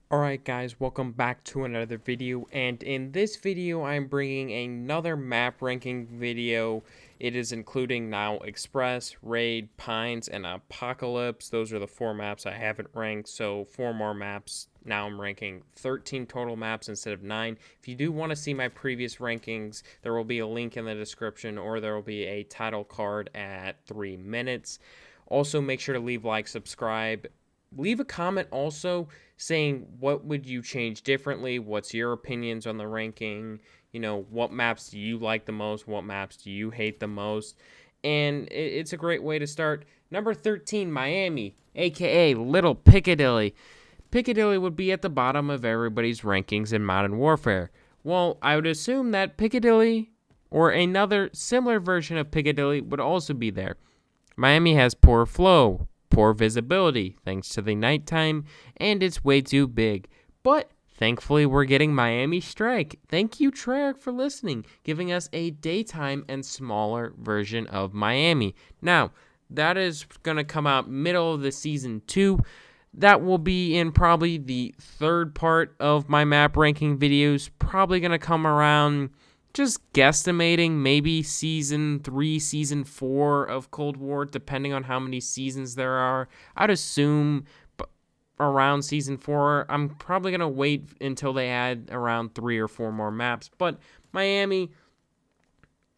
Alright guys, welcome back to another video, and in this video I'm bringing another map ranking video. It is including now Express, Raid, Pines, and Apocalypse. Those are the 4 maps I haven't ranked, so 4 more maps. Now I'm ranking 13 total maps instead of 9. If you do want to see my previous rankings, there will be a link in the description, or there will be a title card at 3 minutes. Also, make sure to leave like, subscribe. Leave a comment also saying what would you change differently, what's your opinions on the ranking, what maps do you like the most, what maps do you hate the most, and it's a great way to start. Number 13, Miami, aka Little Piccadilly. Piccadilly would be at the bottom of everybody's rankings in Modern Warfare. Well, I would assume that Piccadilly or another similar version of Piccadilly would also be there. Miami has poor flow, poor visibility thanks to the nighttime, and it's way too big. But thankfully, we're getting Miami Strike. Thank you, Treyarch, for listening, giving us a daytime and smaller version of Miami. Now, that is going to come out middle of the season 2. That will be in probably the third part of my map ranking videos. Probably going to come around, just guesstimating, maybe season 3, season 4 of Cold War, depending on how many seasons there are. I'd assume around season 4. I'm probably going to wait until they add around 3 or 4 more maps. But Miami,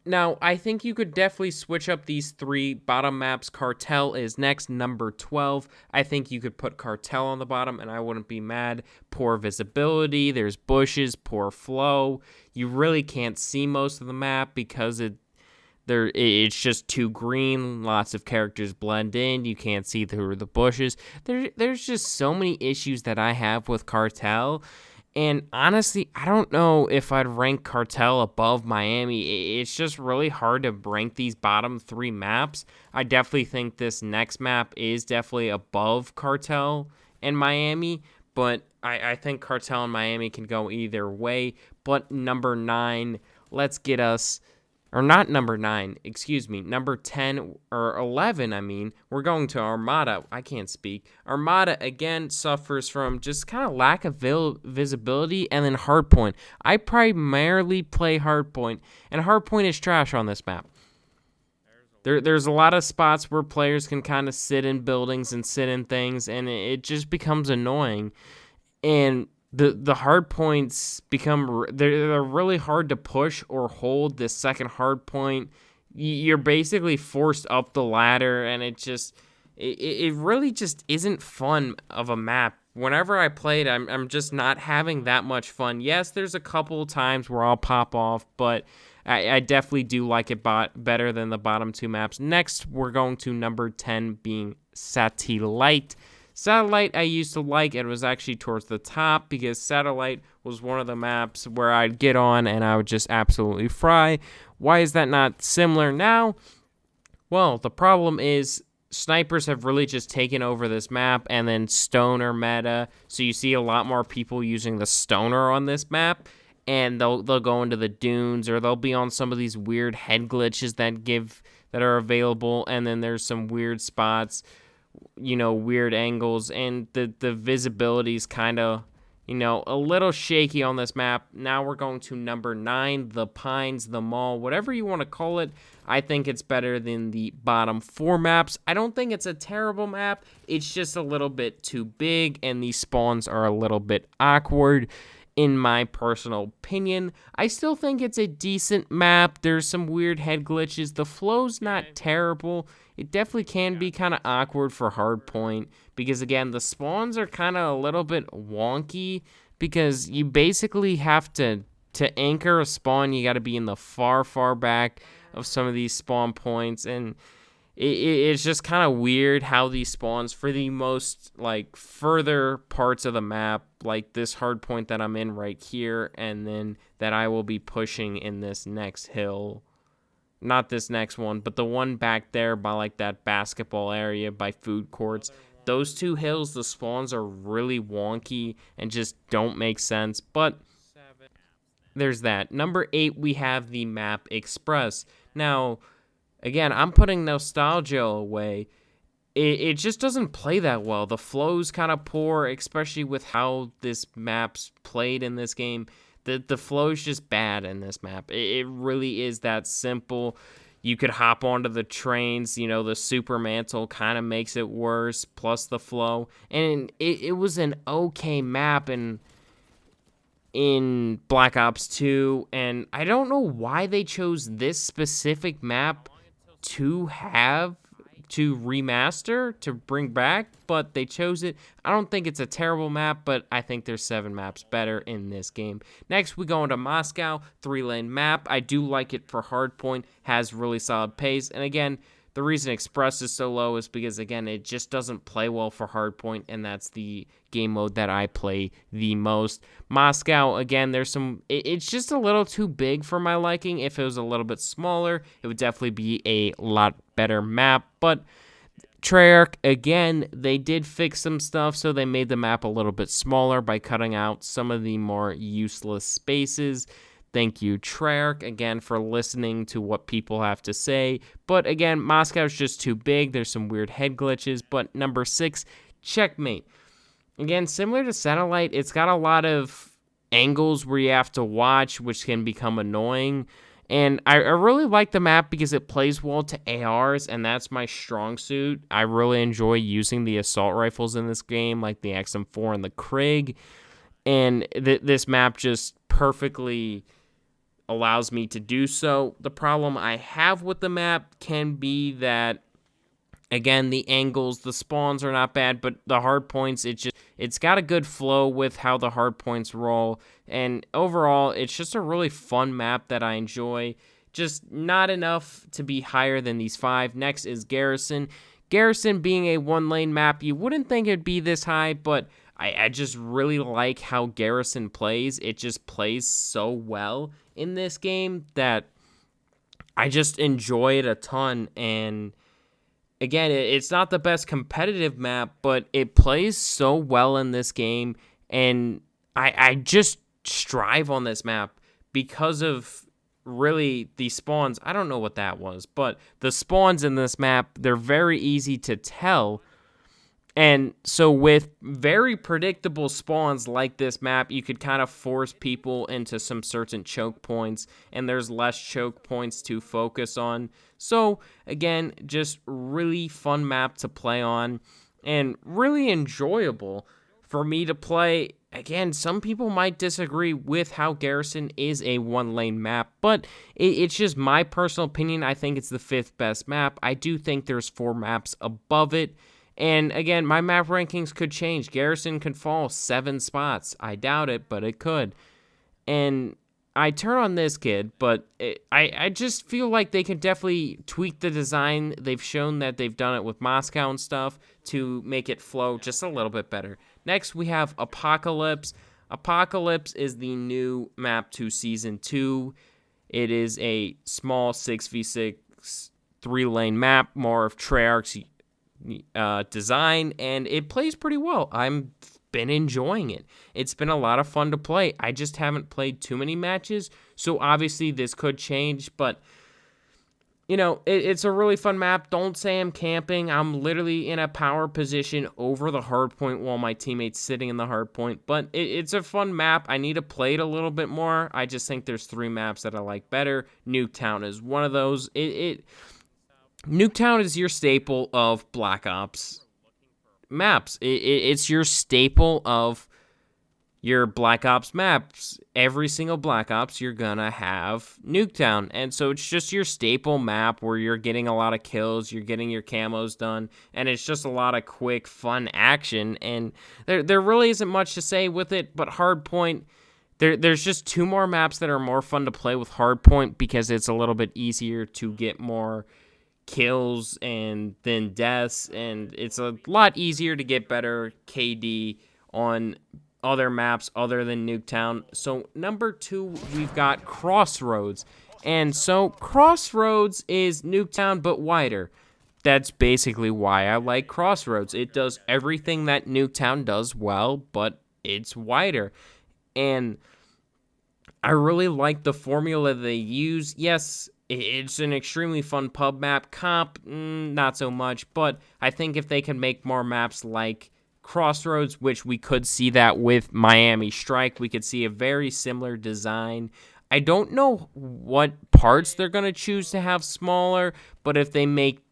now I think you could definitely switch up these 3 bottom maps. Cartel is next, number 12. I think you could put Cartel on the bottom and I wouldn't be mad. Poor visibility, there's bushes, poor flow. You really can't see most of the map because it's just too green. Lots of characters blend in. You can't see through the bushes. There's just so many issues that I have with Cartel. And honestly, I don't know if I'd rank Cartel above Miami. It's just really hard to rank these bottom 3 maps. I definitely think this next map is definitely above Cartel and Miami. But I think Cartel and Miami can go either way. But number 9, let's get us... Or not number 9, excuse me, number 10 or 11, we're going to Armada. I can't speak. Armada, again, suffers from just kind of lack of visibility, and then Hardpoint. I primarily play Hardpoint, and Hardpoint is trash on this map. There's a lot of spots where players can kind of sit in buildings and sit in things, and it just becomes annoying. And the hard points become they're really hard to push or hold. This second hard point, you're basically forced up the ladder, and it really just isn't fun of a map. Whenever I played, I'm just not having that much fun. Yes, there's a couple times where I'll pop off, but I definitely do like it better than the bottom 2 maps. Next, we're going to number 10 being Satellite. Satellite I used to like. It was actually towards the top because Satellite was one of the maps where I'd get on and I would just absolutely fry. Why is that not similar now? Well, the problem is snipers have really just taken over this map, and then stoner meta. So you see a lot more people using the stoner on this map, and they'll go into the dunes, or they'll be on some of these weird head glitches that are available, and then there's some weird spots, weird angles, and the visibility is kind of, a little shaky on this map. Now we're going to number 9, the Pines, the Mall, whatever you want to call it. I think it's better than the bottom 4 maps. I don't think it's a terrible map. It's just a little bit too big, and these spawns are a little bit awkward, in my personal opinion. I still think it's a decent map. There's some weird head glitches. The flow's not terrible. It definitely can be kind of awkward for Hardpoint because, again, the spawns are kind of a little bit wonky because you basically have to anchor a spawn. You got to be in the far back of some of these spawn points, and it's just kind of weird how these spawns, for the most, further parts of the map, like this hard point that I'm in right here, and then that I will be pushing in this next hill. Not this next one, but the one back there by, that basketball area by food courts. Those 2 hills, the spawns are really wonky and just don't make sense, but there's that. Number 8, we have the map Express. Now, again, I'm putting nostalgia away. it just doesn't play that well. The flow's kind of poor, especially with how this map's played in this game. The flow's just bad in this map. It really is that simple. You could hop onto the trains, the super mantle kind of makes it worse, plus the flow. And it was an okay map in Black Ops 2, and I don't know why they chose this specific map to remaster, to bring back, but they chose it. I don't think it's a terrible map, but I think there's 7 maps better in this game. Next, we go into Moscow, 3-lane map. I do like it for hardpoint, has really solid pace, and again, the reason Express is so low is because, again, it just doesn't play well for hardpoint, and that's the game mode that I play the most. Moscow, again, it's just a little too big for my liking. If it was a little bit smaller, it would definitely be a lot better map, but Treyarch, again, they did fix some stuff, so they made the map a little bit smaller by cutting out some of the more useless spaces. Thank you, Treyarch, again, for listening to what people have to say. But again, Moscow's just too big. There's some weird head glitches. But number 6, Checkmate. Again, similar to Satellite, it's got a lot of angles where you have to watch, which can become annoying. And I really like the map because it plays well to ARs, and that's my strong suit. I really enjoy using the assault rifles in this game, like the XM4 and the Krig. And this map just perfectly allows me to do so. The problem I have with the map can be that, again, the angles, the spawns are not bad, but the hard points, it's got a good flow with how the hard points roll, and overall, it's just a really fun map that I enjoy. Just not enough to be higher than these 5. Next is Garrison. Garrison being a 1-lane map, you wouldn't think it'd be this high, but I just really like how Garrison plays. It just plays so well in this game that I just enjoy it a ton. And again, it's not the best competitive map, but it plays so well in this game. And I just strive on this map because of really the spawns. I don't know what that was, but the spawns in this map, they're very easy to tell. And so with very predictable spawns like this map, you could kind of force people into some certain choke points, and there's less choke points to focus on. So again, just really fun map to play on and really enjoyable for me to play. Again, some people might disagree with how Garrison is a 1-lane map, but it's just my personal opinion. I think it's the 5th best map. I do think there's 4 maps above it. And again, my map rankings could change. Garrison could fall 7 spots. I doubt it, but it could. And I turn on this kid, but I just feel like they could definitely tweak the design. They've shown that they've done it with Moscow and stuff to make it flow just a little bit better. Next, we have Apocalypse. Apocalypse is the new map to Season 2. It is a small 6v6 3-lane map, more of Treyarch's design, and it plays pretty well. I've been enjoying it. It's been a lot of fun to play. I just haven't played too many matches, so obviously this could change, but it's a really fun map. Don't say I'm camping. I'm literally in a power position over the hard point while my teammate's sitting in the hard point, but it's a fun map. I need to play it a little bit more. I just think there's 3 maps that I like better. Nuketown is one of those. Nuketown is your staple of Black Ops maps. It's your staple of your Black Ops maps. Every single Black Ops, you're gonna have Nuketown. And so it's just your staple map where you're getting a lot of kills, you're getting your camos done, and it's just a lot of quick, fun action. And there really isn't much to say with it, but Hardpoint, there's just 2 more maps that are more fun to play with Hardpoint because it's a little bit easier to get more kills and then deaths, and it's a lot easier to get better KD on other maps other than Nuketown. So number 2, we've got Crossroads. And so Crossroads is Nuketown but wider. That's basically why I like Crossroads. It does everything that Nuketown does well, but it's wider. And I really like the formula they use. Yes, It's an extremely fun pub map. Comp, not so much, but I think if they can make more maps like Crossroads, which we could see that with Miami Strike, we could see a very similar design. I don't know what parts they're going to choose to have smaller, but if they make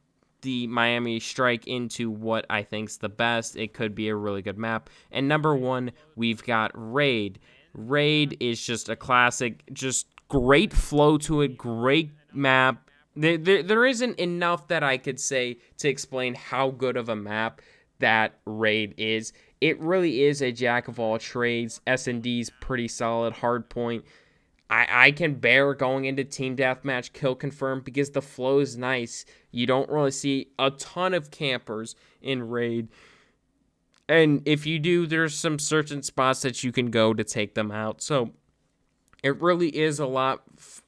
the Miami Strike into what I think's the best, it could be a really good map. And number 1, we've got Raid. Raid is just a classic, just great flow to it, great map. There isn't enough that I could say to explain how good of a map that Raid is. It really is a jack of all trades. S&D's pretty solid. Hardpoint, I can bear going into team deathmatch kill confirm because the flow is nice. You don't really see a ton of campers in Raid. And if you do, there's some certain spots that you can go to take them out. So it really is a lot.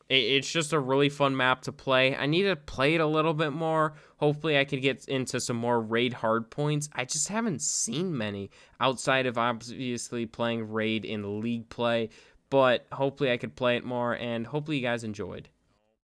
It's just a really fun map to play. I need to play it a little bit more. Hopefully I could get into some more Raid hardpoints. I just haven't seen many outside of obviously playing Raid in league play. But hopefully I could play it more, and hopefully you guys enjoyed.